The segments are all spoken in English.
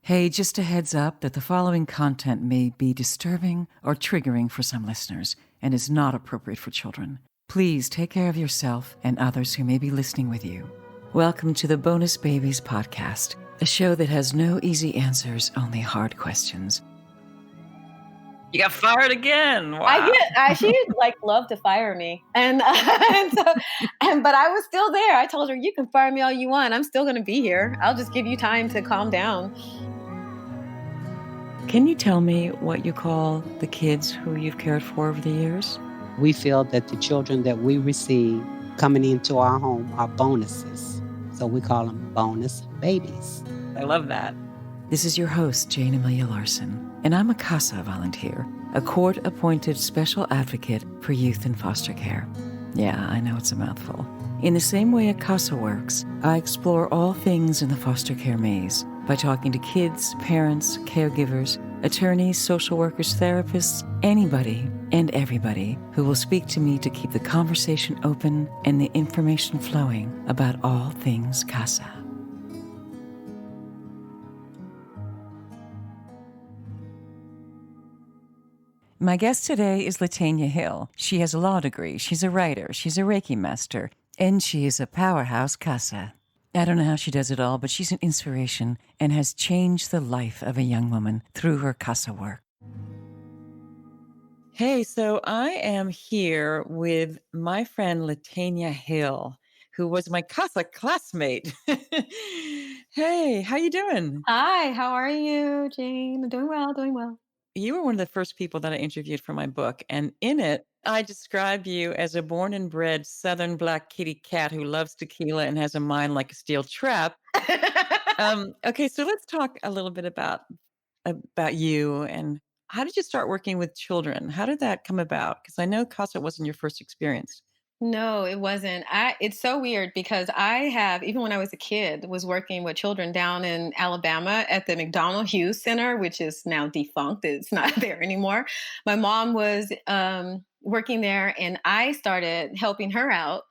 Hey, just a heads up that the following content may be disturbing or triggering for some listeners and is not appropriate for children. Please take care of yourself and others who may be listening with you. Welcome to the Bonus Babies podcast, a show that has no easy answers, only hard questions. You got fired again. Wow. She loved to fire me. But I was still there. I told her, you can fire me all you want. I'm still going to be here. I'll just give you time to calm down. Can you tell me what you call the kids who you've cared for over the years? We feel that the children that we receive coming into our home are bonuses. So we call them bonus babies. I love that. This is your host, Jane Amelia Larson, and I'm a CASA volunteer, a court-appointed special advocate for youth in foster care. Yeah, I know it's a mouthful. In the same way a CASA works, I explore all things in the foster care maze by talking to kids, parents, caregivers, attorneys, social workers, therapists, anybody and everybody who will speak to me to keep the conversation open and the information flowing about all things CASA. My guest today is LaTanya Hill. She has a law degree, she's a writer, she's a Reiki Master, and she is a powerhouse CASA. I don't know how she does it all, but she's an inspiration and has changed the life of a young woman through her CASA work. Hey, so I am here with my friend LaTanya Hill, who was my CASA classmate. Hey, how you doing? Hi, how are you, Jane? Doing well. You were one of the first people that I interviewed for my book, and in it, I described you as a born and bred Southern black kitty cat who loves tequila and has a mind like a steel trap. Okay, so let's talk a little bit about you and how did you start working with children? How did that come about? Because I know CASA wasn't your first experience. No, it wasn't. It's so weird because even when I was a kid, was working with children down in Alabama at the McDonald Hughes Center, which is now defunct. It's not there anymore. My mom was working there, and I started helping her out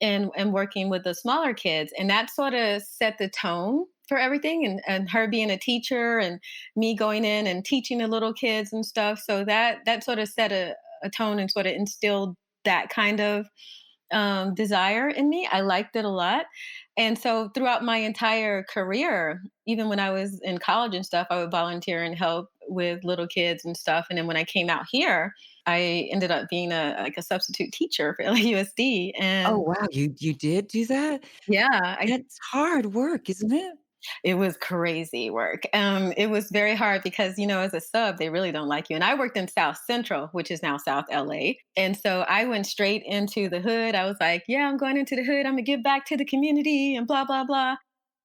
and working with the smaller kids. And that sort of set the tone for everything, and her being a teacher and me going in and teaching the little kids and stuff. So that sort of set a tone and sort of instilled that kind of desire in me. I liked it a lot. And so throughout my entire career, even when I was in college and stuff, I would volunteer and help with little kids and stuff. And then when I came out here, I ended up being a substitute teacher for LAUSD. And Oh, wow. You did do that? yeah, That's hard work, isn't it? it was crazy work. It was very hard because, as a sub, they really don't like you. And I worked in South Central, which is now South LA. And so I went straight into the hood. I was like, yeah, I'm going into the hood. I'm going to give back to the community and blah, blah, blah.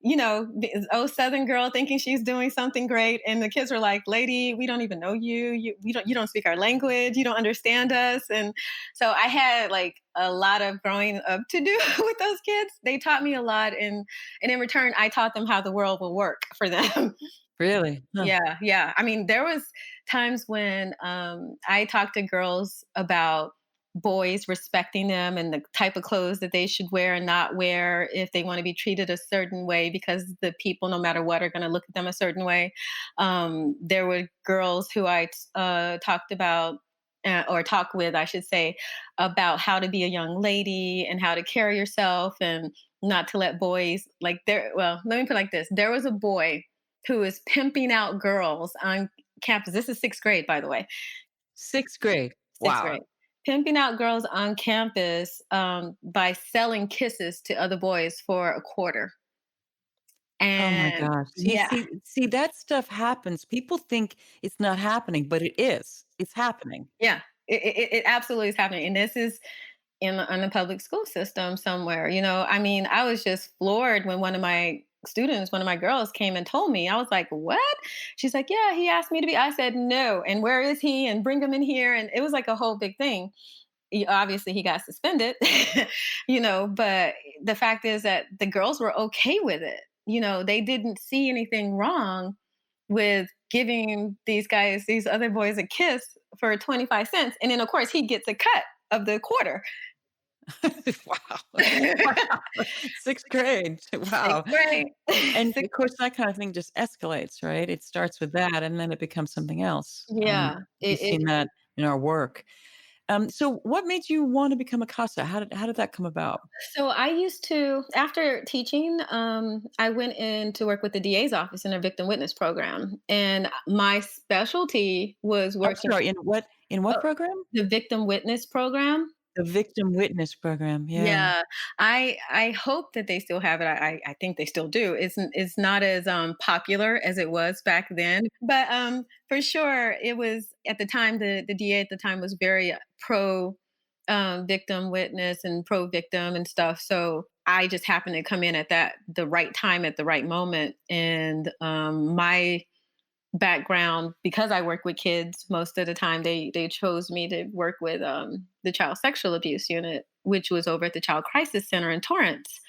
The old Southern girl thinking she's doing something great. And the kids were like, lady, we don't even know you. You don't speak our language. You don't understand us. And so I had like a lot of growing up to do with those kids. They taught me a lot. And in return, I taught them how the world will work for them. Really? Huh. Yeah. I mean, there was times when I talked to girls about boys respecting them and the type of clothes that they should wear and not wear if they want to be treated a certain way because the people, no matter what, are going to look at them a certain way. There were girls who I talked about or talk with, I should say, about how to be a young lady and how to carry yourself and not to let boys let me put it like this. There was a boy who is pimping out girls on campus. This is 6th grade, by the way. 6th grade. Sixth Wow. grade. Pimping out girls on campus by selling kisses to other boys for $0.25. And Oh my gosh. yeah, See, that stuff happens. People think it's not happening, but it is. It's happening. yeah, it absolutely is happening. And this is in the public school system somewhere. I mean, I was just floored when one of my girls came and told me. I was like, what? She's like, yeah, he asked me to be. I said, no. And where is he? And bring him in here. And it was like a whole big thing. Obviously, he got suspended, but the fact is that the girls were okay with it. They didn't see anything wrong with giving these other boys a kiss for 25 cents. And then, of course, he gets a cut of the quarter. Wow. Wow. 6th grade. Wow. Sixth grade. And of course, that kind of thing just escalates, right? It starts with that, and then it becomes something else. Yeah, We've seen that in our work. So what made you want to become a CASA? How did that come about? so I used to, after teaching, I went in to work with the DA's office in their victim witness program, and my specialty was I'm working sorry, in what uh, program? the victim witness program. The victim witness program, yeah. Yeah, I hope that they still have it. I think they still do. It's not as popular as it was back then, but for sure it was at the time. The DA at the time was very pro victim witness and pro victim and stuff. So I just happened to come in at the right time at the right moment, and my background, because I work with kids most of the time, they chose me to work with the child sexual abuse unit, which was over at the Child Crisis Center in Torrance.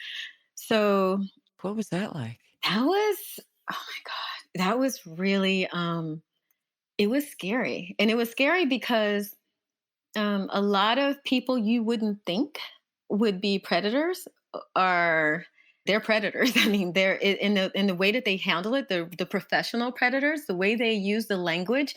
So What was that like? that was, oh my god, that was really it was scary, and it was scary because a lot of people you wouldn't think would be predators are they're predators. I mean, they're in the way that they handle it, the professional predators, the way they use the language,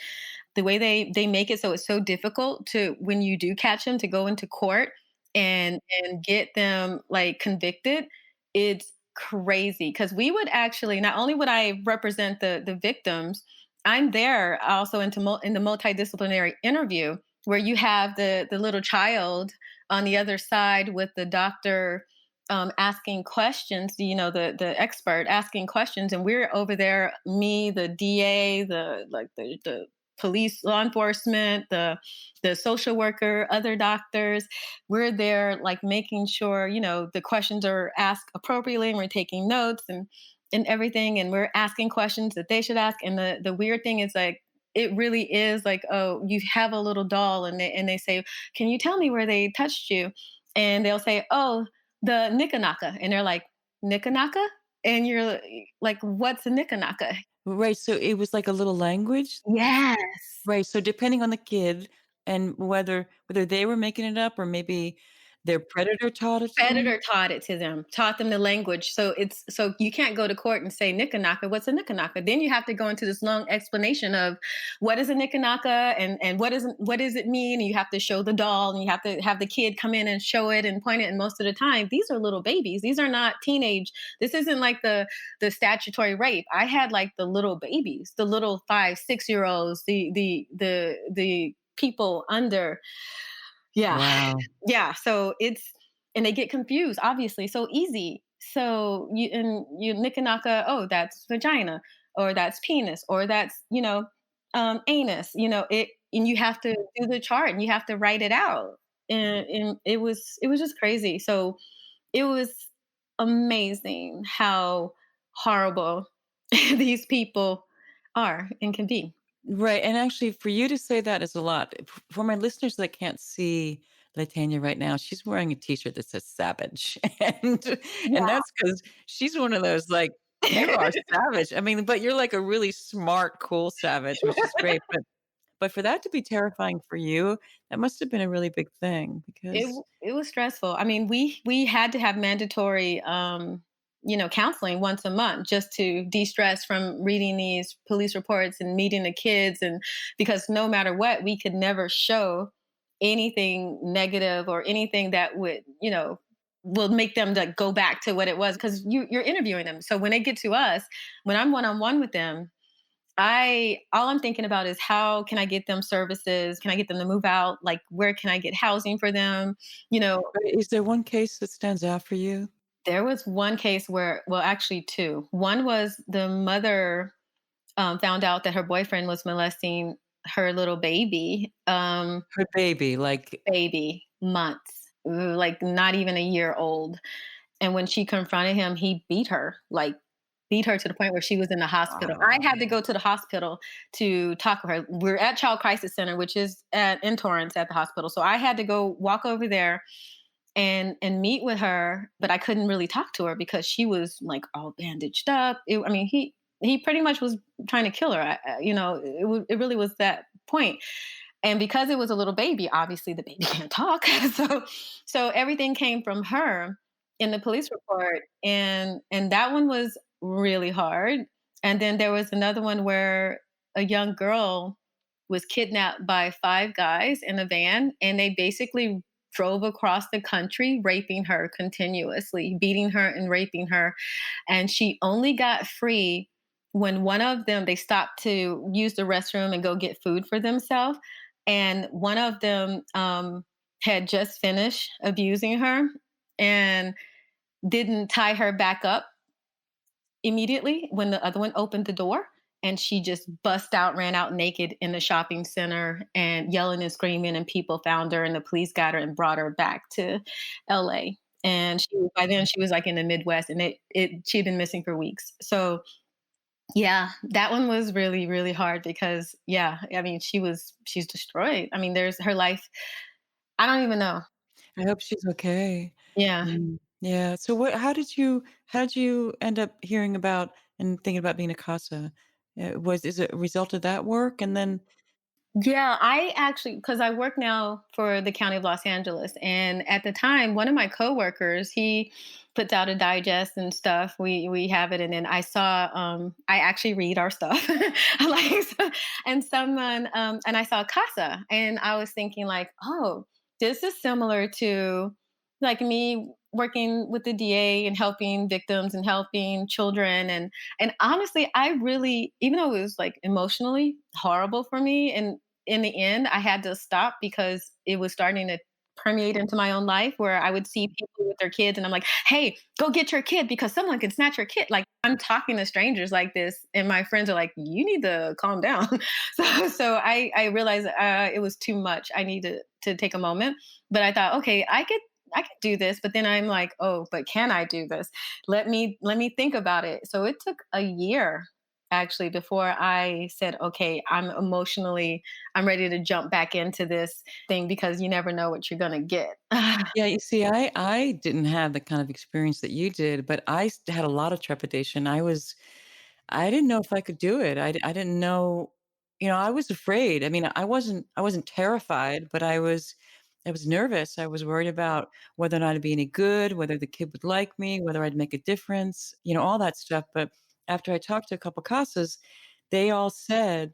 the way they make it so it's so difficult to, when you do catch them, to go into court and get them like convicted. It's crazy because we would actually, not only would I represent the victims, I'm there also in the multidisciplinary interview where you have the little child on the other side with the doctor asking questions, the expert asking questions, and we're over there, me, the DA, the police, law enforcement, the social worker, other doctors. We're there like making sure, the questions are asked appropriately, and we're taking notes and everything, and we're asking questions that they should ask. And the weird thing is, like, it really is like, oh, you have a little doll, and they say, can you tell me where they touched you? And they'll say, oh, the Nikanaka. And they're like, Nikanaka? And you're like, what's a Nikanaka? Right, so it was like a little language? Yes. Right, so depending on the kid and whether they were making it up or maybe their predator taught it to them? Predator taught it to them, taught them the language. So you can't go to court and say Nikanaka. What's a Nikanaka? Then you have to go into this long explanation of what is a Nikanaka and what does it mean? And you have to show the doll, and you have to have the kid come in and show it and point it. And most of the time, these are little babies. These are not teenage. This isn't like the statutory rape. I had like the little babies, the little 5, 6 year olds, the people under. Yeah. Wow. Yeah. So and they get confused, obviously, so easy. So you Nikanaka, oh, that's vagina, or that's penis, or that's, anus, and you have to do the chart and you have to write it out. And it was just crazy. So it was amazing how horrible these people are and can be. Right, and actually for you to say that is a lot. For my listeners that can't see LaTanya right now, she's wearing a t-shirt that says "Savage," and Yeah. that's because she's one of those, like, you are savage. I mean, but you're like a really smart, cool savage, which is great, but for that to be terrifying for you, that must have been a really big thing because It was stressful. I mean, we had to have mandatory counseling once a month just to de-stress from reading these police reports and meeting the kids, and because no matter what, we could never show anything negative or anything that would, will make them like go back to what it was, because you're interviewing them. So when they get to us, when I'm one-on-one with them, all I'm thinking about is how can I get them services? Can I get them to move out? Like, where can I get housing for them? You know, but is there one case that stands out for you? there was one case where, well, actually two. One was the mother found out that her boyfriend was molesting her little baby, Her baby, like baby months, like not even a year old. And when she confronted him, he beat her to the point where she was in the hospital. I wow. had to go to the hospital to talk to her. We're at Child Crisis Center, which is in Torrance at the hospital. So I had to go walk over there and meet with her, but I couldn't really talk to her because she was like all bandaged up. I mean, he pretty much was trying to kill her. It really was that point. And because it was a little baby, obviously the baby can't talk. So everything came from her in the police report. And that one was really hard. And then there was another one where a young girl was kidnapped by five guys in a van, and they basically drove across the country raping her continuously, beating her and raping her. And she only got free when one of them, they stopped to use the restroom and go get food for themselves. And one of them had just finished abusing her and didn't tie her back up immediately when the other one opened the door. And she just bust out, ran out naked in the shopping center and yelling and screaming. And people found her, and the police got her and brought her back to LA. And by then she was like in the Midwest, and she'd been missing for weeks. So yeah, that one was really, really hard because yeah, I mean, she's destroyed. I mean, there's her life. I don't even know. I hope she's okay. Yeah. Yeah. So how did you end up hearing about and thinking about being a CASA? Is it a result of that work? And then Yeah, I actually, because I work now for the County of Los Angeles, and at the time, one of my coworkers, he puts out a digest and stuff. We have it, and then I saw, I actually read our stuff, and someone, and I saw Casa, and I was thinking like, oh, this is similar to like me working with the DA and helping victims and helping children, and honestly, I really, even though it was like emotionally horrible for me, and in the end, I had to stop because it was starting to permeate into my own life where I would see people with their kids and I'm like, hey, go get your kid because someone can snatch your kid. Like I'm talking to strangers like this, and my friends are like, you need to calm down. So I realized it was too much. I needed to take a moment. But I thought, okay, I could do this, but then I'm like, oh, but can I do this? Let me think about it. So it took a year actually before I said, okay, I'm ready to jump back into this thing because you never know what you're gonna get. yeah, you see, I didn't have the kind of experience that you did, but had a lot of trepidation. I didn't know if I could do it. I didn't know, I was afraid. I mean, I wasn't terrified, but I was nervous. I was worried about whether or not I'd be any good, whether the kid would like me, whether I'd make a difference, all that stuff. But after I talked to a couple casas, they all said,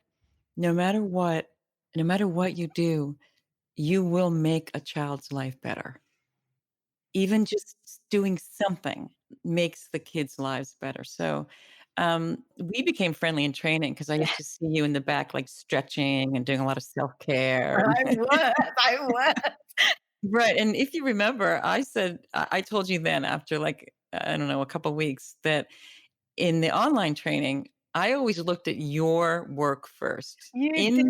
no matter what, no matter what you do, you will make a child's life better. Even just doing something makes the kids' lives better. So, we became friendly in training because I used to see you in the back, like, stretching and doing a lot of self-care. I was. Right, and if you remember, I told you then after, like, I don't know, a couple weeks that in the online training, I always looked at your work first. You did.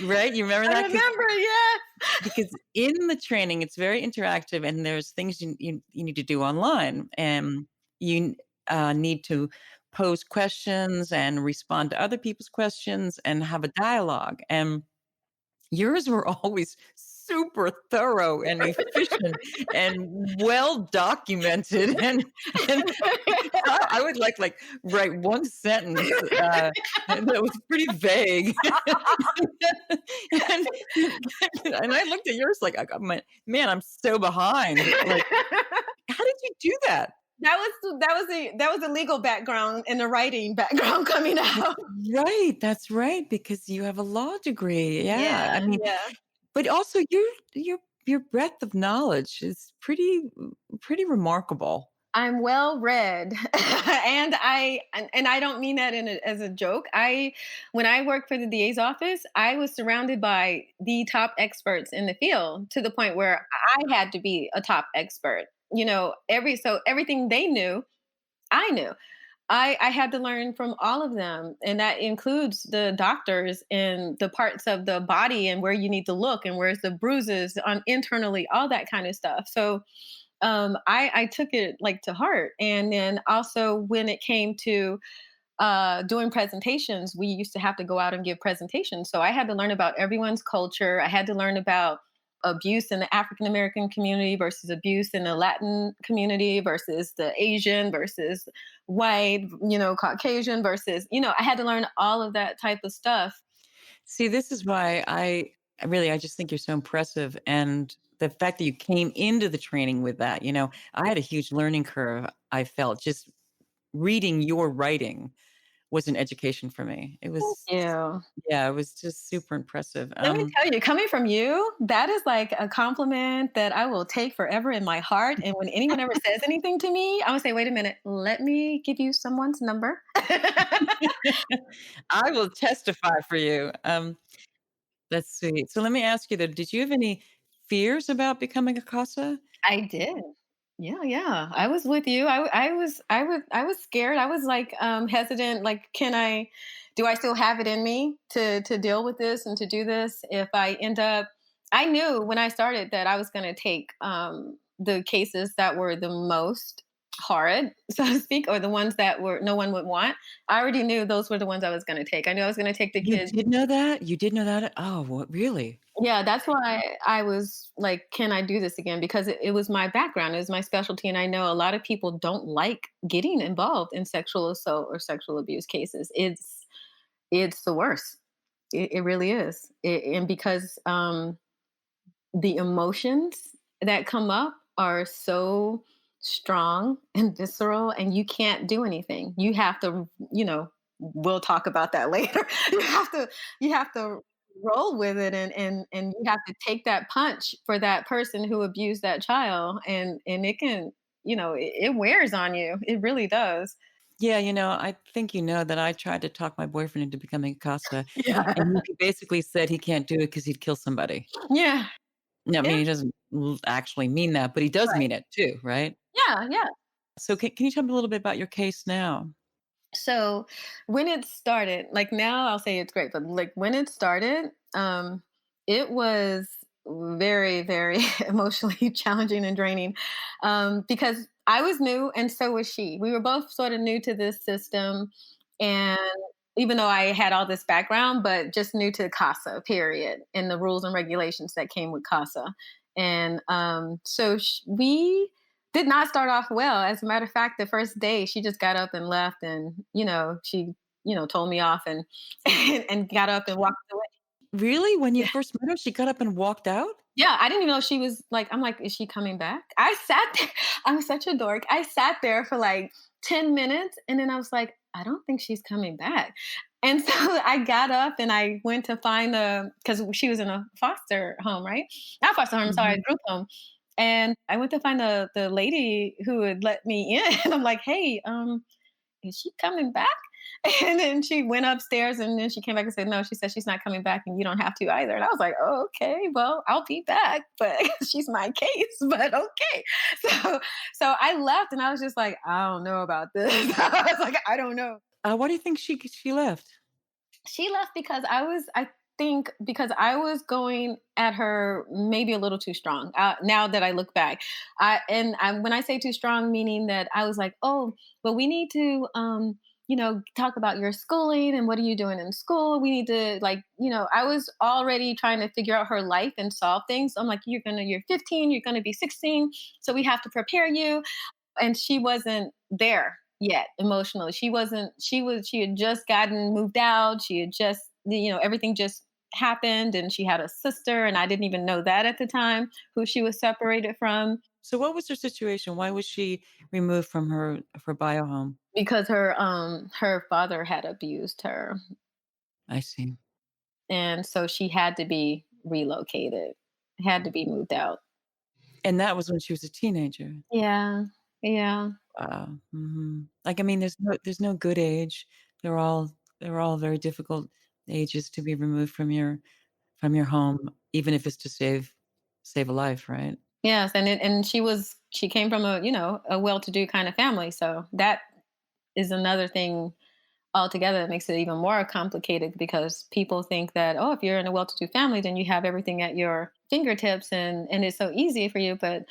Right? You remember I that? remember, yes. Because in the training, it's very interactive, and there's things you need to do online, and you need to pose questions and respond to other people's questions and have a dialogue. And yours were always super thorough and efficient and well documented, and I would like write one sentence that was pretty vague, and, and I looked at yours like, man, I'm so behind. Like, how did you do that? That was the legal background and the writing background coming out. Right, that's right, because you have a law degree. Yeah, I mean, yeah. but also your breadth of knowledge is pretty remarkable. I'm well read, and I don't mean that as a joke. When I worked for the DA's office, I was surrounded by the top experts in the field to the point where I had to be a top expert. Everything they knew, I knew. I had to learn from all of them, and that includes the doctors and the parts of the body and where you need to look and where's the bruises on internally, all that kind of stuff. So I took it like to heart. And then also when it came to doing presentations, we used to have to go out and give presentations. So I had to learn about everyone's culture. I had to learn about abuse in the African American community versus abuse in the Latin community versus the Asian versus white, Caucasian versus, I had to learn all of that type of stuff. See, this is why I just think you're so impressive. And the fact that you came into the training with that, I had a huge learning curve. I felt just reading your writing was an education for me. It Thank was, you. yeah, it was just super impressive. Let me tell you, coming from you, that is like a compliment that I will take forever in my heart. And when anyone ever says anything to me, I'm gonna say, wait a minute, let me give you someone's number. I will testify for you. That's sweet. So let me ask you though, did you have any fears about becoming a CASA? I did. Yeah, yeah. I was with you. I was scared. I was like hesitant. Like, do I still have it in me to deal with this and to do this? If I end up, I knew when I started that I was going to take the cases that were the most horrid, so to speak, or the ones that were no one would want. I already knew those were the ones I was going to take. I knew I was going to take the You kids. did know that? You did know that? Oh, what really? Yeah, that's why I was like, can I do this again? Because it was my background, it was my specialty. And I know a lot of people don't like getting involved in sexual assault or sexual abuse cases. It's the worst. It really is. And because the emotions that come up are so strong and visceral, and you can't do anything. You have to, we'll talk about that later. You have to roll with it, and you have to take that punch for that person who abused that child, and it can, it wears on you. It really does. Yeah, I think that I tried to talk my boyfriend into becoming a CASA, Yeah. and he basically said he can't do it because 'cause he'd kill somebody. Yeah. No, I mean, Yeah. he doesn't actually mean that, but he does Right. mean it too, right? Yeah. Yeah. So can you tell me a little bit about your case now? So when it started, like now I'll say it's great, but like when it started, it was very, very emotionally challenging and draining, because I was new and so was she. We were both sort of new to this system. And even though I had all this background, but just new to CASA, period, and the rules and regulations that came with CASA. And so we did not start off well. As a matter of fact, the first day she just got up and left, and she told me off, and and got up and walked away. Really? When you Yeah. first met her, she got up and walked out? Yeah, I didn't even know she was like. I'm like, is she coming back? I sat there. I'm such a dork. I sat there for like 10 minutes, and then I was like, I don't think she's coming back. And so I got up and I went to find the, because she was in a foster home, right? Not foster home, sorry, Mhm. group home. And I went to find the lady who would let me in. And I'm like, hey, is she coming back? And then she went upstairs, and then she came back and said, no, she said she's not coming back and you don't have to either. And I was like, oh, okay, well, I'll be back, but she's my case, but okay. So, so I left and I was just like, I don't know about this. I was like, I don't know. Why do you think she left? She left because I think because I was going at her maybe a little too strong. Now that I look back, when I say too strong, meaning that I was like, oh, well, we need to, talk about your schooling and what are you doing in school. We need to, like, I was already trying to figure out her life and solve things. I'm like, you're 15, you're gonna be 16, so we have to prepare you. And she wasn't there yet emotionally. She had just gotten moved out. She had just, everything just happened, and she had a sister, and I didn't even know that at the time, who she was separated from, So what was her situation? Why was she removed from her bio home? because her father had abused her, I see. and so she had to be relocated, had to be moved out. And that was when she was a teenager. Yeah. Yeah. Wow. Mhm. Like, I mean, there's no good age. They're all very difficult ages to be removed from your home, even if it's to save a life, right? Yes, and she came from a well-to-do kind of family, so that is another thing altogether that makes it even more complicated, because people think that, oh, if you're in a well-to-do family, then you have everything at your fingertips, and it's so easy for you. But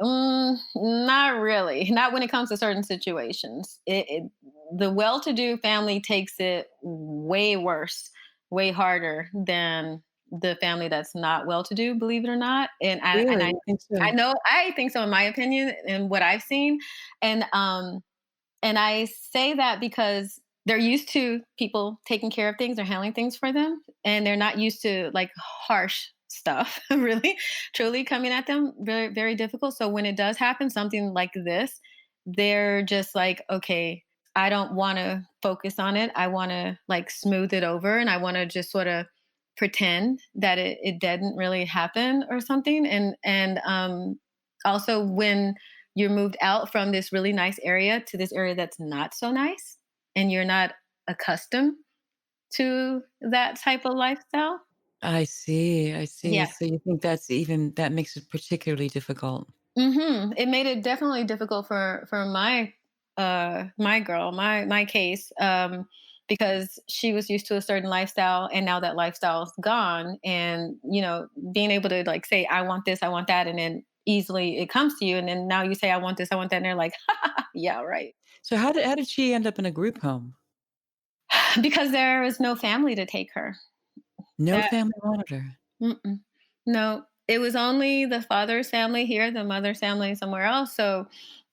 not really. Not when it comes to certain situations. The well-to-do family takes it way worse, way harder than the family that's not well-to-do. Believe it or not, and I and Really? I You think I so? know I think so, in my opinion, and what I've seen, and I say that because they're used to people taking care of things or handling things for them, and they're not used to like harsh stuff really truly coming at them. Very, very difficult. So when it does happen, something like this, they're just like, okay, I don't want to focus on it. I want to like smooth it over, and I want to just sort of pretend that it didn't really happen or something. And also when you're moved out from this really nice area to this area that's not so nice, and you're not accustomed to that type of lifestyle. I see, I see. Yeah. So you think that makes it particularly difficult. It made it definitely difficult for my girl, my case, because she was used to a certain lifestyle, and now that lifestyle's gone, and being able to like say I want this, I want that, and then easily it comes to you, and then now you say I want this, I want that, and they're like, yeah, right. So how did she end up in a group home? Because there was no family to take her. No That family wanted her. Mm-mm. No, it was only the father's family here, the mother's family somewhere else. So,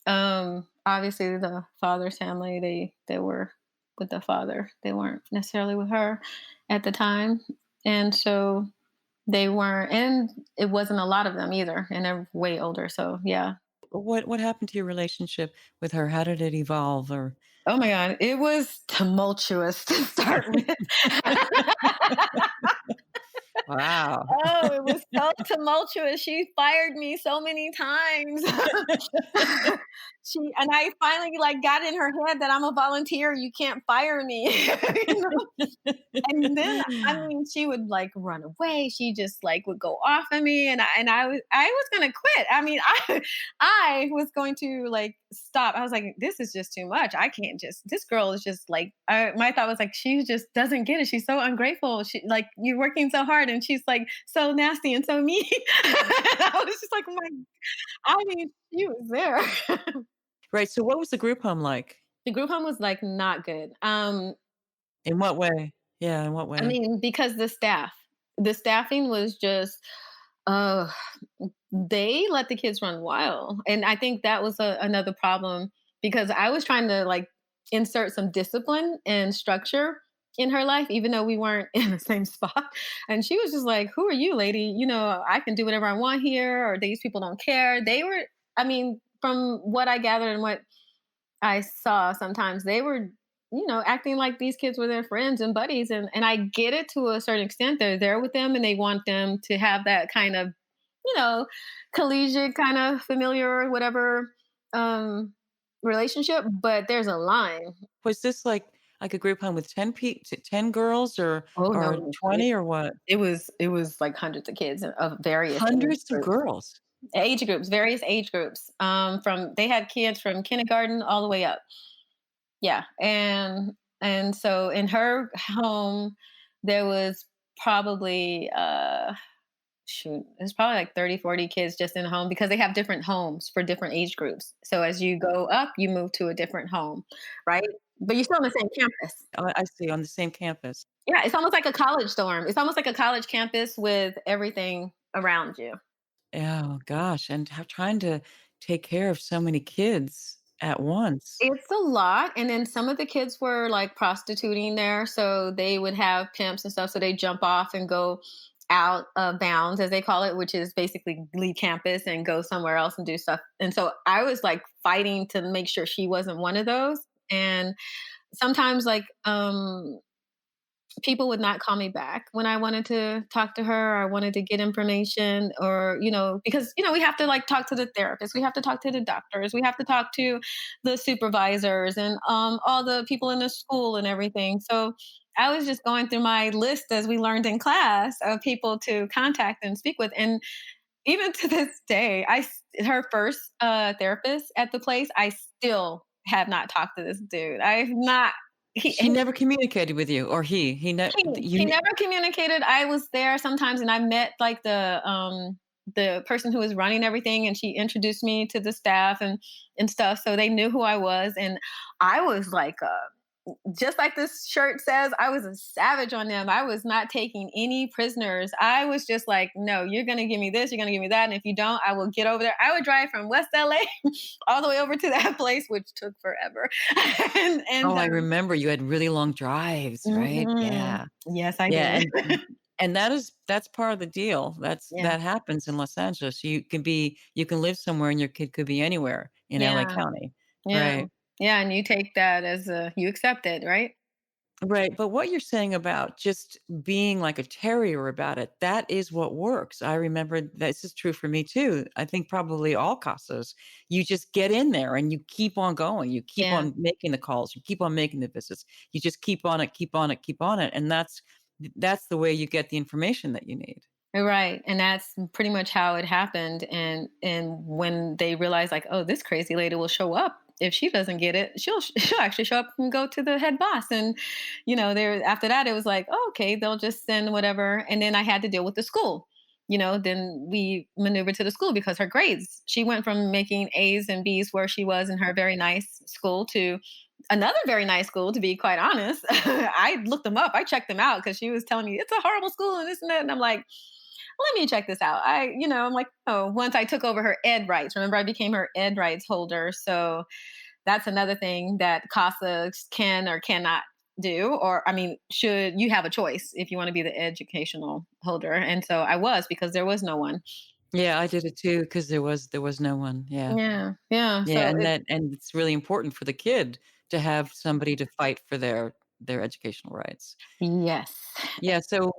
obviously, the father's family they were with the father. They weren't necessarily with her at the time, and so they weren't. And it wasn't a lot of them either, and they're way older. So, yeah. What happened to your relationship with her? How did it evolve or Oh my God, it was tumultuous to start with. Wow. Oh, it was so tumultuous. She fired me so many times. And I finally like got in her head that I'm a volunteer. You can't fire me. you know? And then I mean, she would like run away. She just like would go off on me, and I was gonna quit. I mean, I was going to like stop. I was like, this is just too much. I can't just. This girl is just like. My thought was like, she just doesn't get it. She's so ungrateful. She like you're working so hard, and she's like so nasty and so mean. I was just like, oh my. I mean, she was there. Right, so what was the group home like? The group home was like not good. In what way? Yeah, in what I way? mean, because the staffing was just, uh, they let the kids run wild, and I think that was another problem because I was trying to like insert some discipline and structure in her life, even though we weren't in the same spot. And she was just like, "Who are you, lady? I can do whatever I want here, or these people don't care." They were, I mean, from what I gathered and what I saw sometimes they were, acting like these kids were their friends and buddies. And I get it to a certain extent. They're there with them and they want them to have that kind of, you know, collegiate kind of familiar, whatever, relationship. But there's a line. Was this like a group home with 10 girls Oh or no. 20 or what? It was like hundreds of kids of various Hundreds of girls. age groups, various age groups. From they had kids from kindergarten all the way up. Yeah, and so in her home, there was probably there's probably like 30, 40 kids just in a home because they have different homes for different age groups. So as you go up, you move to a different home, right? But you're still on the same campus. I see, on the same campus. Yeah, it's almost like a college dorm. It's almost like a college campus with everything around you. Oh gosh, and trying to take care of so many kids at once. It's a lot, and then some of the kids were, like, prostituting there, so they would have pimps and stuff, so they jump off and go out of bounds, as they call it, which is basically leave campus and go somewhere else and do stuff, and so I was, like, fighting to make sure she wasn't one of those, and sometimes, like, people would not call me back when I wanted to talk to her. I wanted to get information or, because, we have to like talk to the therapist. We have to talk to the doctors. We have to talk to the supervisors and all the people in the school and everything. So I was just going through my list as we learned in class of people to contact and speak with. And even to this day, her first therapist at the place, I still have not talked to this dude. I've not She never communicated with you, or he he never communicated. I was there sometimes, and I met like the person who was running everything, and she introduced me to the staff and stuff, so they knew who I was, and I was like just like this shirt says, I was a savage on them. I was not taking any prisoners. I was just like, no, you're going to give me this, you're going to give me that. And if you don't, I will get over there. I would drive from West LA all the way over to that place, which took forever. and Oh, I remember you had really long drives, right? mhm. Yeah. Yes, I Yeah, did. and that's part of the deal. Yeah. That happens in Los Angeles. You can live somewhere and your kid could be anywhere in LA Yeah. County. Yeah. Right. Yeah. And you take that as you accept it, right? Right, but what you're saying about just being like a terrier about it, that is what works. I remember this is true for me too. I think probably all CASAs. You just get in there and you keep on going. You keep Yeah. on making the calls. You keep on making the visits. You just keep on it, keep on it, keep on it, and that's the way you get the information that you need. Right. And that's pretty much how it happened. And when they realized like, oh, this crazy lady will show up. If she doesn't get it, she'll actually show up and go to the head boss. And, there after that it was like, oh, okay, they'll just send whatever. And then I had to deal with the school. Then we maneuvered to the school because her grades, she went from making A's and B's where she was in her very nice school to another very nice school, to be quite honest. I looked them up, I checked them out because she was telling me it's a horrible school and this and that. And I'm like, let me check this out. I'm like, oh, once I took over her ed rights, remember I became her ed rights holder. So that's another thing that CASA can or cannot do. Or, I mean, should you have a choice if you want to be the educational holder? And so I was because there was no one. Yeah, I did it too because there was no one. Yeah. Yeah. Yeah. Yeah, So and it's really important for the kid to have somebody to fight for their educational rights. yes, Yeah, so,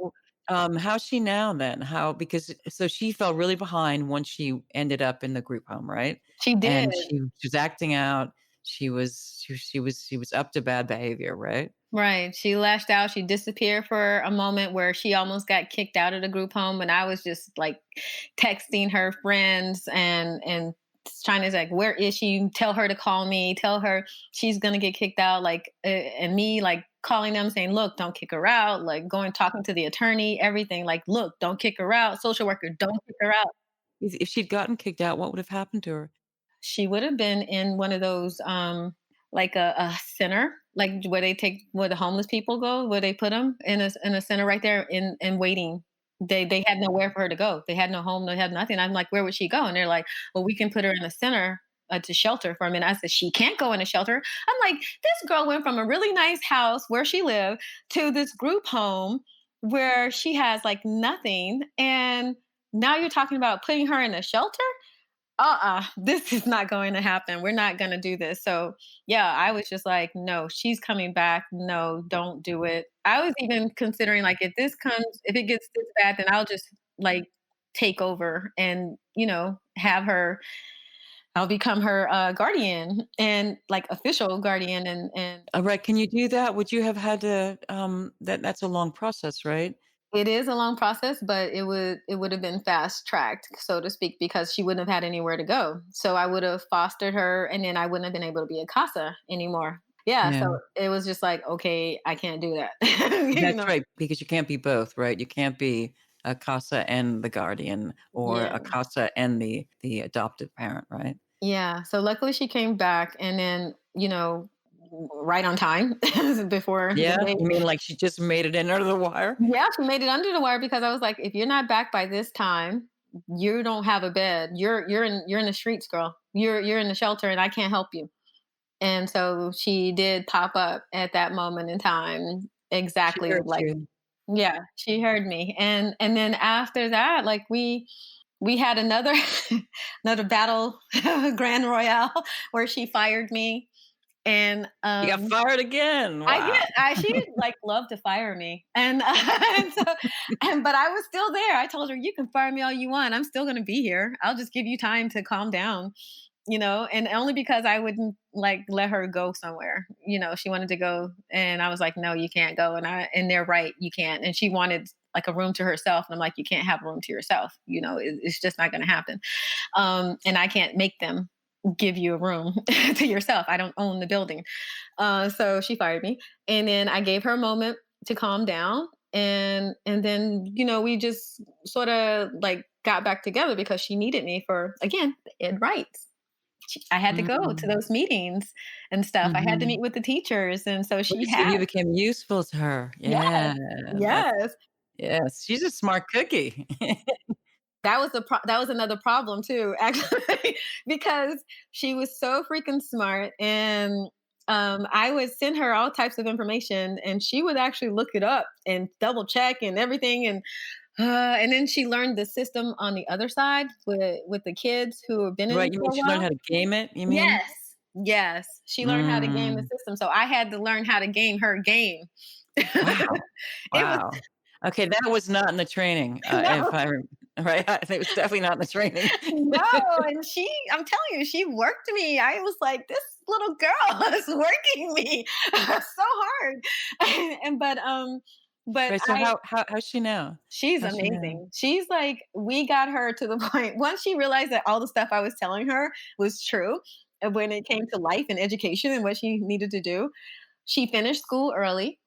how's she now then? How because so she fell really behind once she ended up in the group home, right? she did. And she was acting out. She was up to bad behavior, right? Right. She lashed out. She disappeared for a moment where she almost got kicked out of the group home. And I was just like texting her friends and trying to like, where is she? Tell her to call me. Tell her she's gonna get kicked out. Like, and me like calling them saying, look, don't kick her out. Like going talking to the attorney, everything. Like, look, don't kick her out. Social worker, don't kick her out. If she'd gotten kicked out, what would have happened to her? She would have been in one of those like a center, like where the homeless people go, where they put them in a center right there in waiting. They had nowhere for her to go. They had no home, they had nothing. I'm like, where would she go? And they're like, well, we can put her in a center to shelter for a minute. I said, she can't go in a shelter. I'm like, this girl went from a really nice house where she lived to this group home where she has like nothing. And now you're talking about putting her in a shelter? This is not going to happen. We're not going to do this. So, yeah, I was just like, no, she's coming back. No, don't do it. I was even considering like if it gets this bad, then I'll just like take over and, have her, I'll become her guardian and like official guardian and Alright, can you do that? Would you have had to, that's a long process, right? it is a long process, but it would have been fast tracked, so to speak, because she wouldn't have had anywhere to go. So I would have fostered her, and then I wouldn't have been able to be a casa anymore. Yeah, Yeah. so it was just like, okay, I can't do that. That's right, because you can't be both, right? You can't be a CASA and the guardian or Yeah, a CASA and the adoptive parent, right? yeah. So luckily she came back, and then right on time before the Yeah? date. You mean like she just made it in under the wire? Yeah, she made it under the wire because I was like, if you're not back by this time, you don't have a bed. You're in the streets, girl. You're in the shelter, and I can't help you. And so she did pop up at that moment in time, She exactly heard like, you. yeah, she heard me. And then after that, like we had another another battle grand royale where she fired me. And You got fired again, I did. wow. She did like love to fire me, and, and so, but I was still there. I told her, "You can fire me all you want. I'm still going to be here. I'll just give you time to calm down." And only because I wouldn't like let her go somewhere. She wanted to go, and I was like, "No, you can't go." And they're right, you can't. And she wanted like a room to herself, and I'm like, "You can't have a room to yourself. It's just not going to happen." And I can't make them give you a room to yourself. I don't own the building. So she fired me, and then I gave her a moment to calm down, and then we just sort of like got back together because she needed me for again ed rights. I had to go to Mm. those meetings and stuff. I had to Mhm. meet with the teachers, and so she Right, so had you became useful to her. yes, Yeah, that's yes. yes, she's a smart cookie. That was another problem too, actually, because she was so freaking smart, and I would send her all types of information, and she would actually look it up and double check and everything, and then she learned the system on the other side with the kids who have been in Right, it you mean for a she learned while. how to game it, you mean? Yes, yes, she learned how to game the Mm. system, so I had to learn how to game her game. Wow. It was Wow. Okay, that was not in the training, no. if I rem right? It was definitely not in the training. No, and I'm telling you, she worked me. I was like, this little girl is working me so hard. And but Right, so how's she now? she's How's she now? amazing. She's like, we got her to the point once she realized that all the stuff I was telling her was true when it came to life and education and what she needed to do. She finished school early.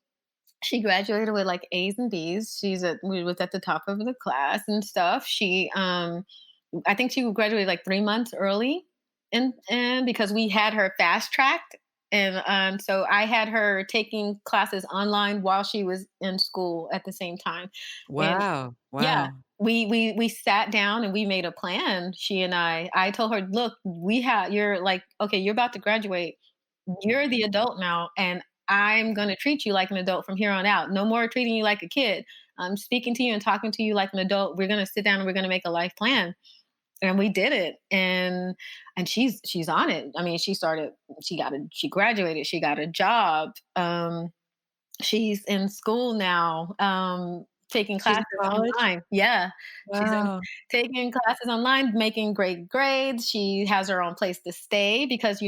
She graduated with like A's and B's. We was at the top of the class and stuff. I think she graduated like 3 months early, and because we had her fast tracked, and so I had her taking classes online while she was in school at the same time, and Wow, yeah, wow. we sat down and we made a plan. She and I told her, look, you're like, okay, you're about to graduate. You're the adult now, and I'm going to treat you like an adult from here on out. No more treating you like a kid. I'm speaking to you and talking to you like an adult. We're going to sit down and we're going to make a life plan. And we did it. And she's on it. I mean, she graduated, she got a job. She's in school now, taking She's in classes college? online. Yeah. She's in Wow. taking classes online, making great grades. She has her own place to stay because,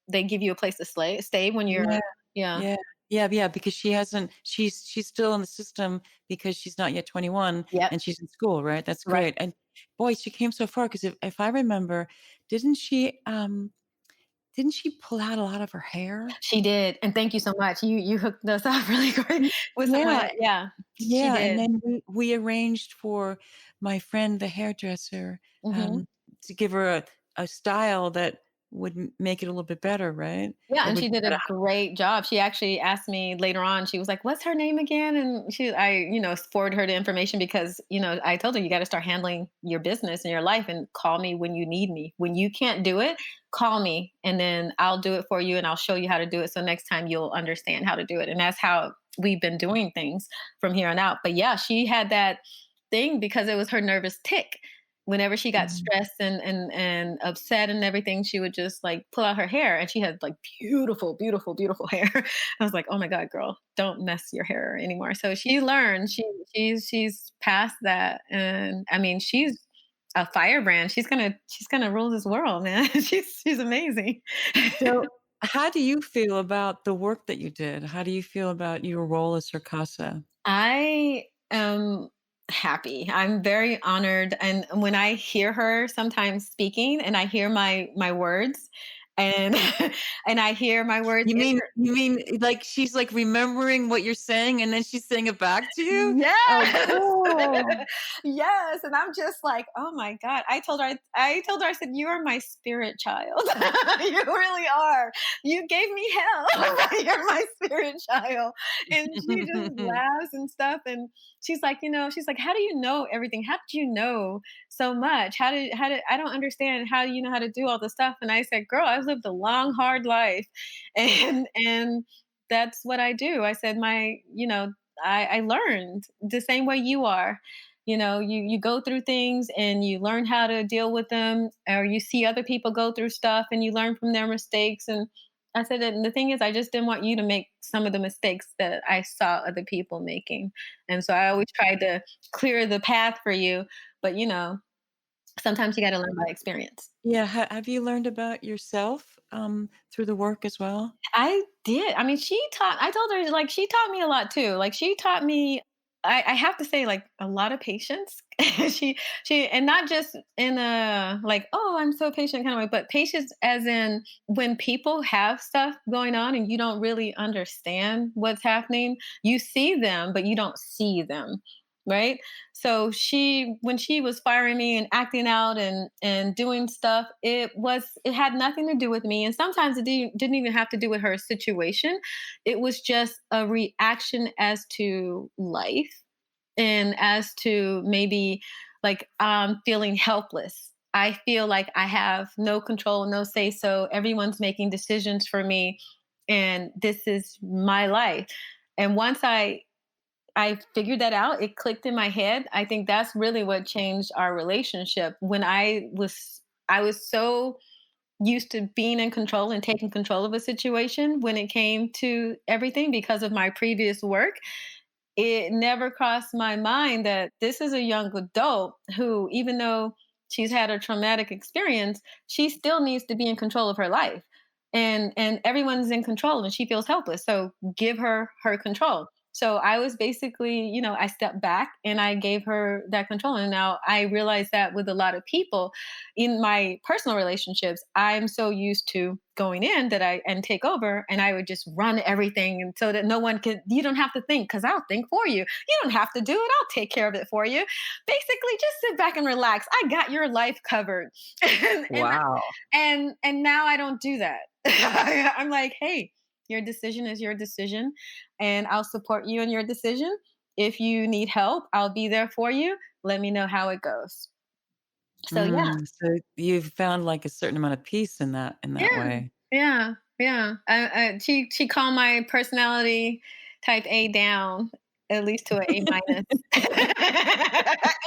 they give you a place to stay when you're Yeah, yeah. yeah, yeah, yeah, because she's still in the system because she's not yet 21 Yep. and she's in school, right? That's Right. great, and boy, she came so far 'cause if I remember, didn't she, didn't she pull out a lot of her hair? She did. And thank you so much. You hooked us up really great Y with someone. yeah, Yeah. She yeah, and did. then we arranged for my friend, the hairdresser, Mhm. um, to give her a style that would make it a little bit better, right? Yeah, That and would she did a at a great job. She actually asked me later on, she was like, "What's her name again?" And forwarded her the information because, I told her you got to start handling your business and your life and call me when you need me. When you can't do it, call me and then I'll do it for you and I'll show you how to do it. So next time you'll understand how to do it. And that's how we've been doing things from here on out. But yeah, she had that thing because it was her nervous tick. Whenever she got Mhm. stressed and upset and everything, she would just like pull out her hair, and she had like beautiful, beautiful, beautiful hair. I was like, "Oh my god, girl, don't mess your hair anymore." So she learned. She's past that, and I mean, she's a firebrand. She's gonna rule this world, man. She's amazing. So, how do you feel about the work that you did? How do you feel about your role as her CASA? I am happy. I'm very honored, and when I hear her sometimes speaking, and I hear my words, and and I hear my words in You mean like she's like remembering what you're saying and then she's saying it back to you? Oh, yes. cool. Yes, and I'm just like, "Oh my god." I said, "You are my spirit child. You really are. You gave me hell. You're my spirit child." And she just laughs and stuff, and she's like, "How do you know everything? How did you know so much? How did I don't understand how you know how to do all this stuff." And I said, "Girl, I've lived a long, hard life." And that's what I do. I said, I learned the same way you are. You go through things and you learn how to deal with them, or you see other people go through stuff and you learn from their mistakes. And I said, and the thing is, I just didn't want you to make some of the mistakes that I saw other people making. And so I always tried to clear the path for you. But sometimes you got to learn by experience. Yeah, have you learned about yourself, through the work as well? I did. I mean, I told her, like, she taught me a lot too. Like, she taught me, I have to say, like, a lot of patience. And not just in a, like, oh, I'm so patient kind of way, but patience as in when people have stuff going on and you don't really understand what's happening, you see them, but you don't see them. right? So when she was firing me and acting out and doing stuff, it had nothing to do with me, and sometimes it didn't even have to do with her situation. It was just a reaction as to life, and as to maybe like feeling helpless. I feel like I have no control, no say so. Everyone's making decisions for me, and this is my life. And once I figured that out, it clicked in my head. I think that's really what changed our relationship. When I was so used to being in control and taking control of a situation when it came to everything because of my previous work. It never crossed my mind that this is a young adult who, even though she's had a traumatic experience, she still needs to be in control of her life. And everyone's in control and she feels helpless. So give her her control. So I was basically, I stepped back and I gave her that control. And now I realize that with a lot of people in my personal relationships, I'm so used to going in that I and take over, and I would just run everything, and so that no one could, you don't have to think because I'll think for you. You don't have to do it. I'll take care of it for you. Basically, just sit back and relax. I got your life covered. and, and Wow. and now I don't do that. I'm like, hey, your decision is your decision, and I'll support you in your decision. If you need help, I'll be there for you. Let me know how it goes. So yeah. So you've found like a certain amount of peace in that Yeah, way. yeah, yeah. She called my personality type A down, at least to an A minus.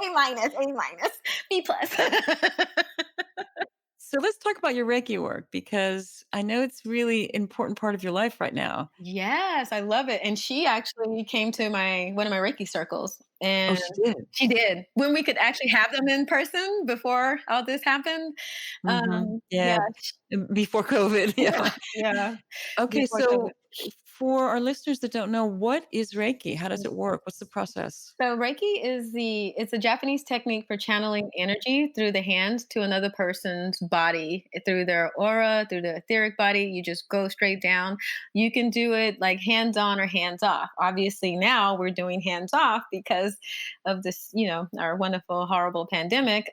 A minus, A minus, B plus. So let's talk about your Reiki work because I know it's really important part of your life right now. Yes, I love it. And she actually came to my one of my Reiki circles, Oh, and she did. she did when we could actually have them in person before all this happened. Yeah, Yeah, before COVID. Yeah. yeah, yeah. Okay, Before COVID. so for our listeners that don't know, what is Reiki? How does it work? What's the process? So Reiki it's a Japanese technique for channeling energy through the hands to another person's body, through their aura, through the etheric body. You just go straight down. You can do it like hands on or hands off. Obviously now we're doing hands off because of this, our wonderful horrible pandemic.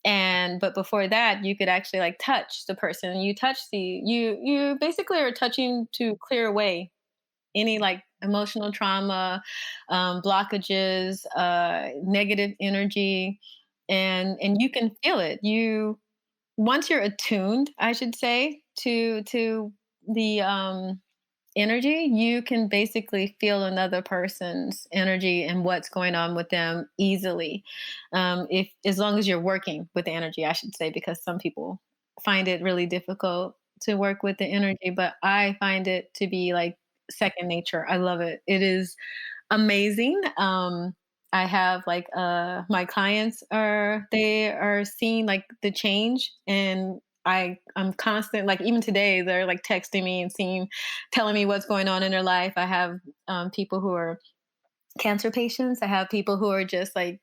And but before that you could actually like touch the person. You touch you basically are touching to clear away any like emotional trauma, blockages, negative energy, and you can feel it. You Once you're attuned, I should say, to the energy, you can basically feel another person's energy and what's going on with them easily. If as long as you're working with the energy, I should say, because some people find it really difficult to work with the energy, but I find it to be like second nature. I love it. It is amazing. I have like my clients are seeing like the change, and I'm constant, like even today they're like texting me and telling me what's going on in their life. I have people who are cancer patients. I have people who are just like,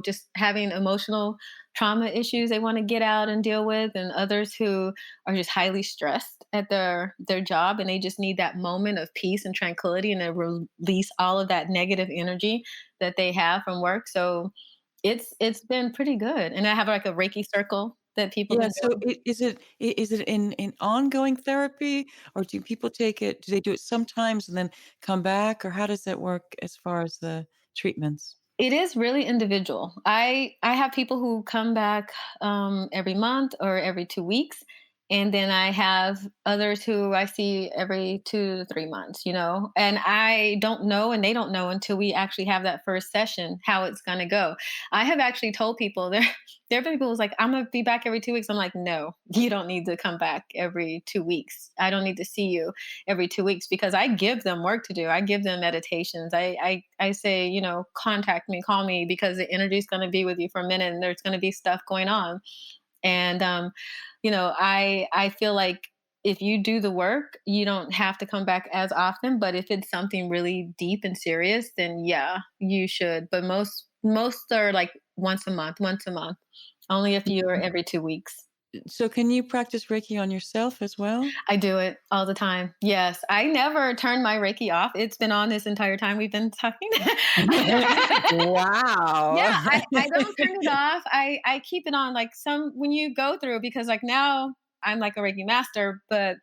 just having emotional trauma issues they want to get out and deal with, and others who are just highly stressed at their job, and they just need that moment of peace and tranquility, and to release all of that negative energy that they have from work. So it's been pretty good. And I have like a Reiki circle that people Yeah, can so go. is it in ongoing therapy, or do people take it do they do it sometimes and then come back, or how does that work as far as the treatments? It is really individual. I have people who come back every month or every 2 weeks, and then I have others who I see every 2 to 3 months. And I don't know, and they don't know until we actually have that first session how it's going to go. I have actually told people there have been people who's like, I'm gonna be back every 2 weeks. I'm like, no, you don't need to come back every 2 weeks. I don't need to see you every 2 weeks, because I give them work to do. I give them meditations. I say, contact me, call me, because the energy is going to be with you for a minute, and there's going to be stuff going on. And I feel like if you do the work, you don't have to come back as often. But if it's something really deep and serious, then yeah, you should. But most are like once a month, once a month. Only if you're every 2 weeks. So can you practice Reiki on yourself as well? I do it all the time. Yes. I never turn my Reiki off. It's been on this entire time we've been talking. Wow. Yeah, I don't turn it off. I keep it on like some when you go through because like now I'm like a Reiki master, but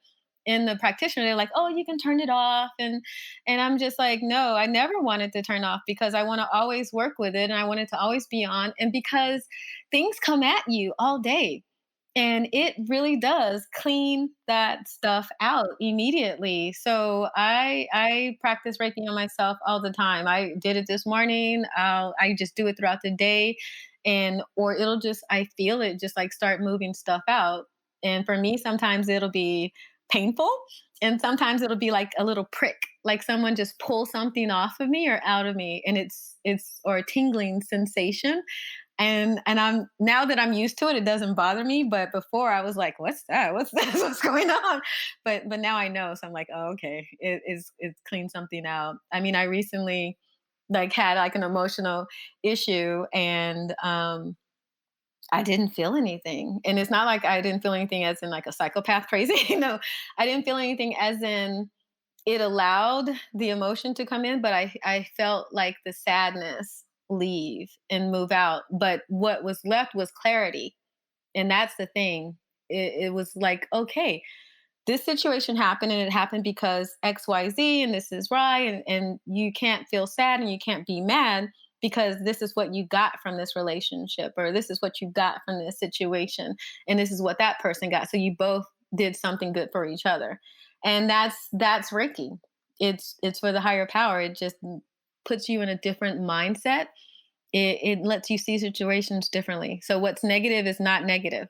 in the practitioner they're like, "Oh, you can turn it off." And I'm just like, "No, I never wanted to turn off because I want to always work with it and I want it to always be on and because things come at you all day. And it really does clean that stuff out immediately. So I practice Reiki on myself all the time. I did it this morning. I just do it throughout the day, and or it'll just I feel it just like start moving stuff out. And for me, sometimes it'll be painful, and sometimes it'll be like a little prick, like someone just pull something off of me or out of me, and it's or a tingling sensation and I'm now that I'm used to it, it doesn't bother me. But before I was like, "What's that? What's this? What's going on?" But now I know, so I'm like, "Oh, okay, it's cleaned something out." I mean, I recently like had like an emotional issue, and I didn't feel anything, and it's not like I didn't feel anything as in like a psychopath crazy. No, I didn't feel anything as in it allowed the emotion to come in, but I felt like the sadness leave and move out. But what was left was clarity. And that's the thing. It was like, okay, this situation happened and it happened because XYZ and this is right. And you can't feel sad and you can't be mad because this is what you got from this relationship or this is what you got from this situation. And this is what that person got. So you both did something good for each other. And that's Reiki. It's for the higher power. It just puts you in a different mindset. It lets you see situations differently. So what's negative is not negative.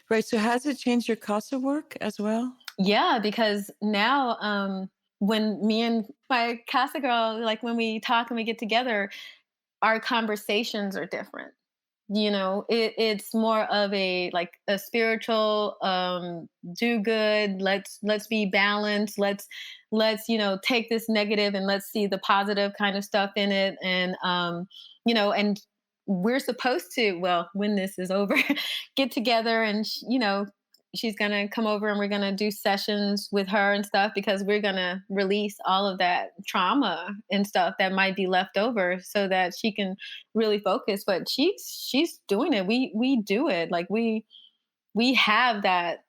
Right. So has it changed your CASA work as well? Yeah, because now when me and my Casa girl, like when we talk and we get together, our conversations are different. You know, it's more of a like a spiritual do good. Let's be balanced. Let's take this negative and let's see the positive kind of stuff in it. And and we're supposed to well when this is over get together and she's going to come over and we're going to do sessions with her and stuff because we're going to release all of that trauma and stuff that might be left over so that she can really focus. But she's doing it. We do it. Like we have that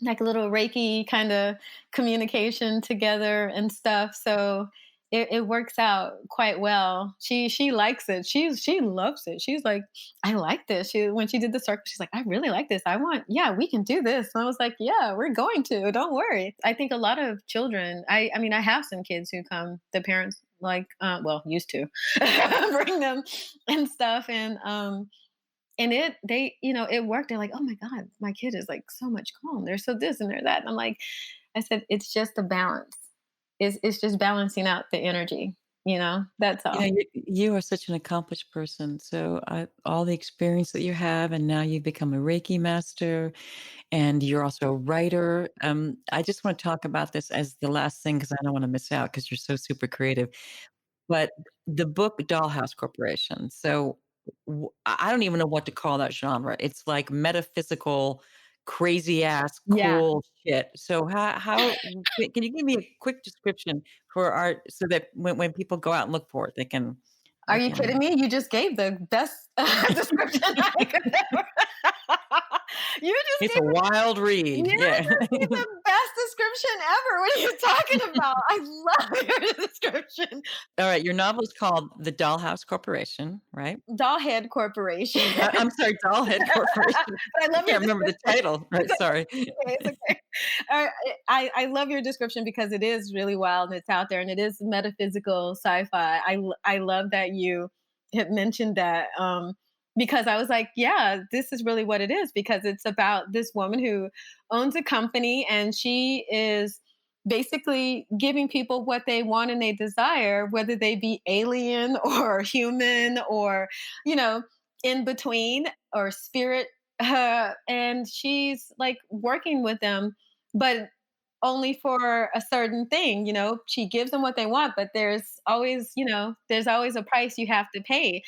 like a little Reiki kind of communication together and stuff. So it works out quite well. She likes it. She loves it. She's like, I like this. When she did the circle, she's like, I really like this. Yeah, we can do this. And I was like, yeah, we're going to. Don't worry. I think a lot of children. I mean, I have some kids who come. The parents like, used to bring them and stuff, and it worked. They're like, oh my God, my kid is like so much calm. They're so this and they're that. And I'm like, I said, it's just a balance. It's just balancing out the energy, that's You all. know, you are such an accomplished person. So all the experience that you have, and now you've become a Reiki master, and you're also a writer. I just want to talk about this as the last thing because I don't want to miss out because you're so super creative. But the book Dollhouse Corporation. So I don't even know what to call that genre. It's like metaphysical, crazy ass, Yeah. cool shit. So how can you give me a quick description for art so that when people go out and look for it, Are they you kidding can. me? You just gave the best description I could ever. you just It's a gave wild read. You Yeah. just gave the best description ever. What are you talking about? I love your description. All right. Your novel is called The Dollhouse Corporation, right? Dollhead Corporation. I'm sorry, Dollhead Corporation. I I love your can't remember the description. title. Right. Sorry. It's okay. I love your description because it is really wild and it's out there and it is metaphysical sci-fi. I love that you had mentioned that because I was like, yeah, this is really what it is because it's about this woman who owns a company and she is basically giving people what they want and they desire, whether they be alien or human or, you know, in between or spirit and she's like working with them, but only for a certain thing. She gives them what they want, but there's always a price you have to pay.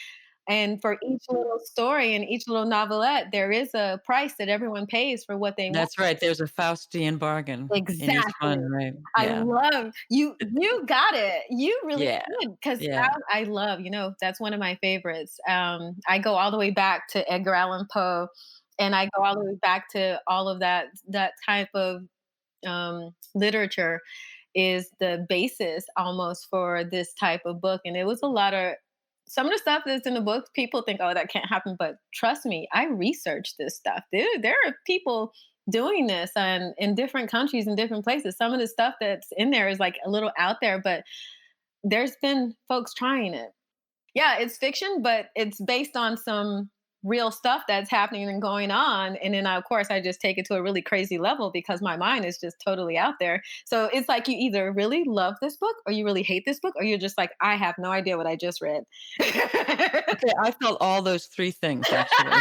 And for each little story and each little novelette, there is a price that everyone pays for what they want. That's right. There's a Faustian bargain in each Exactly. one, right? I Yeah. love you got it. You really Yeah. did, 'cause Yeah. I love, that's one of my favorites. I go all the way back to Edgar Allan Poe, and I go all the way back to all of that type of, literature is the basis almost for this type of book. And it was a lot of some of the stuff that's in the book, people think, oh, that can't happen. But trust me, I researched this stuff. There are people doing this and in different countries and different places. Some of the stuff that's in there is like a little out there, but there's been folks trying it. Yeah, it's fiction, but it's based on some real stuff that's happening and going on. And then, of course, I just take it to a really crazy level because my mind is just totally out there. So it's like you either really love this book or you really hate this book, or you're just like, I have no idea what I just read. Okay, I felt all those three things actually.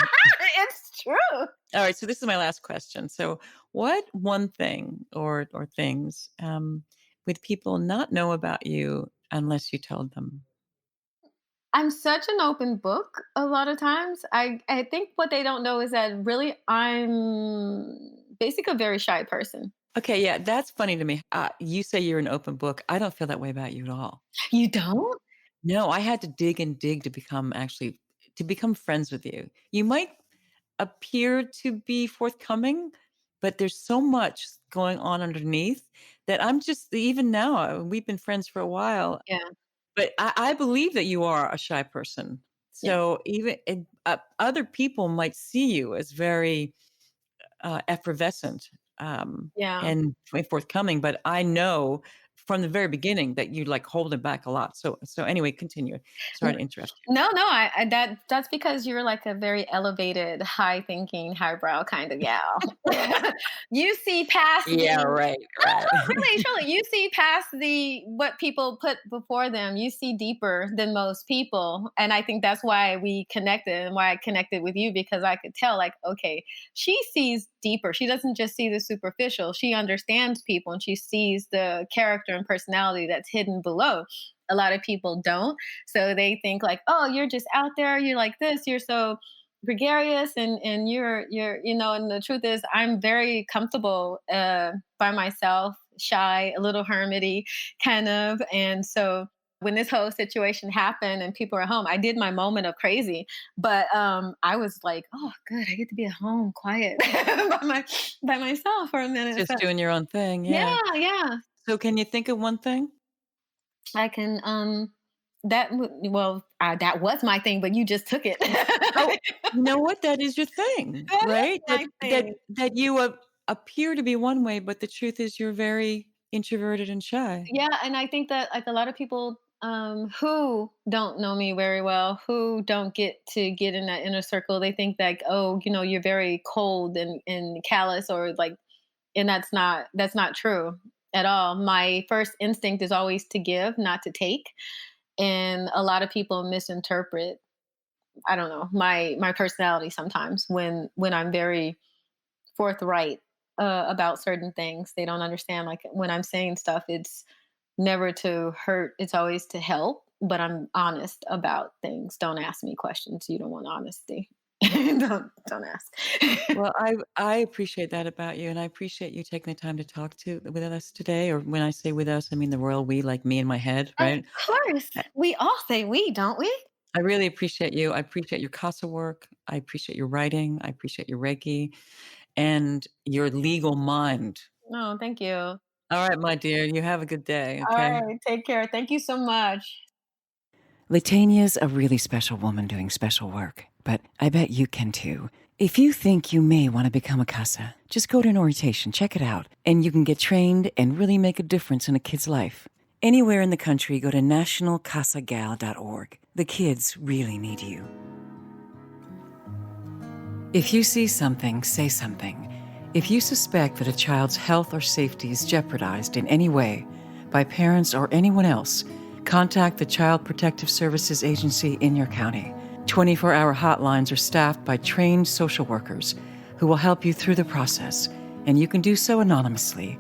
It's true. All right, so this is my last question. So, what one thing or things would people not know about you unless you told them? I'm such an open book a lot of times. I think what they don't know is that really I'm basically a very shy person. Okay, yeah, that's funny to me. You say you're an open book. I don't feel that way about you at all. You don't? No, I had to dig and dig to become friends with you. You might appear to be forthcoming, but there's so much going on underneath that I'm just even now, we've been friends for a while, Yeah. but I believe that you are a shy person. Yeah. So other people might see you as very effervescent Yeah. and forthcoming, but I know from the very beginning that you like hold it back a lot. So anyway, continue. Sorry to interrupt you. No, no, that's because you're like a very elevated, high thinking, highbrow kind of gal. You see past Yeah, the right, no, right. no, really, truly, you see past the what people put before them. You see deeper than most people, and I think that's why we connected and why I connected with you because I could tell, like, okay, she sees deeper. She doesn't just see the superficial. She understands people and she sees the character and personality that's hidden below. A lot of people don't. So they think like, oh, you're just out there, you're like this, you're so gregarious and you're and the truth is I'm very comfortable by myself, shy, a little hermity kind of. And so when this whole situation happened and people were home, I did my moment of crazy, but I was like, oh good, I get to be at home quiet by myself for a minute. Just So, doing your own thing, yeah, yeah. yeah. So can you think of one thing? I can that was my thing, but you just took it. Oh, you know what? That is your thing, That is right? That my that thing. that you appear to be one way, but the truth is you're very introverted and shy. Yeah, and I think that like a lot of people who don't know me very well, who don't get in that inner circle, they think like, oh, you're very cold and callous or like and that's not true at all. My first instinct is always to give, not to take. And a lot of people misinterpret I don't know my personality sometimes when I'm very forthright about certain things. They don't understand like when I'm saying stuff, it's never to hurt. It's always to help. But I'm honest about things. Don't ask me questions. You don't want honesty. don't ask. Well, I appreciate that about you, and I appreciate you taking the time to talk to with us today. Or when I say with us, I mean the royal we, like me in my head, Of right? course, we all say we, don't we? I really appreciate you. I appreciate your CASA work. I appreciate your writing. I appreciate your Reiki and your legal mind. No, thank you. All right, my dear. You have a good day. All Okay. right, take care. Thank you so much. LaTanya's a really special woman doing special work, but I bet you can too. If you think you may want to become a CASA, just go to an orientation, check it out, and you can get trained and really make a difference in a kid's life. Anywhere in the country, go to nationalcasagal.org. The kids really need you. If you see something, say something. If you suspect that a child's health or safety is jeopardized in any way by parents or anyone else, contact the Child Protective Services Agency in your county. 24-hour hotlines are staffed by trained social workers who will help you through the process, and you can do so anonymously.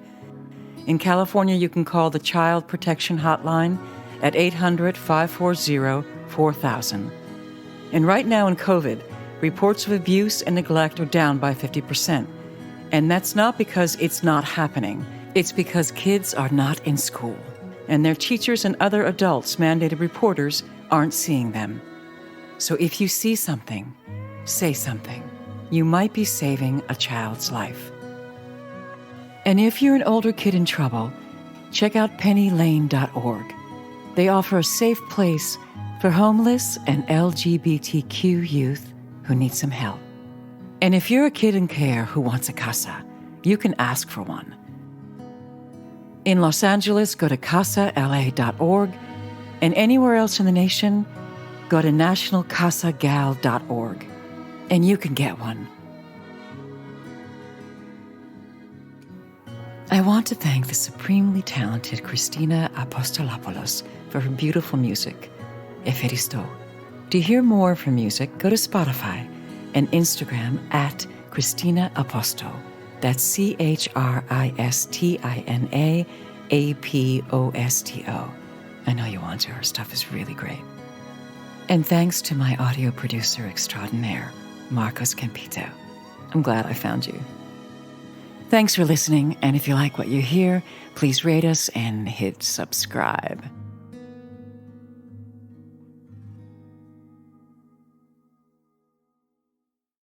In California, you can call the Child Protection Hotline at 800-540-4000. And right now in COVID, reports of abuse and neglect are down by 50%. And that's not because it's not happening. It's because kids are not in school, and their teachers and other adults, mandated reporters, aren't seeing them. So if you see something, say something. You might be saving a child's life. And if you're an older kid in trouble, check out pennylane.org. They offer a safe place for homeless and LGBTQ youth who need some help. And if you're a kid in care who wants a CASA, you can ask for one. In Los Angeles, go to casala.org, and anywhere else in the nation, go to nationalcasagal.org, and you can get one. I want to thank the supremely talented Christina Apostolopoulos for her beautiful music, Eferisto. To hear more of her music, go to Spotify and Instagram at Christina Aposto. That's CHRISTINAAPOSTO. I know you want to. Her stuff is really great. And thanks to my audio producer extraordinaire, Marcos Campito. I'm glad I found you. Thanks for listening, and if you like what you hear, please rate us and hit subscribe.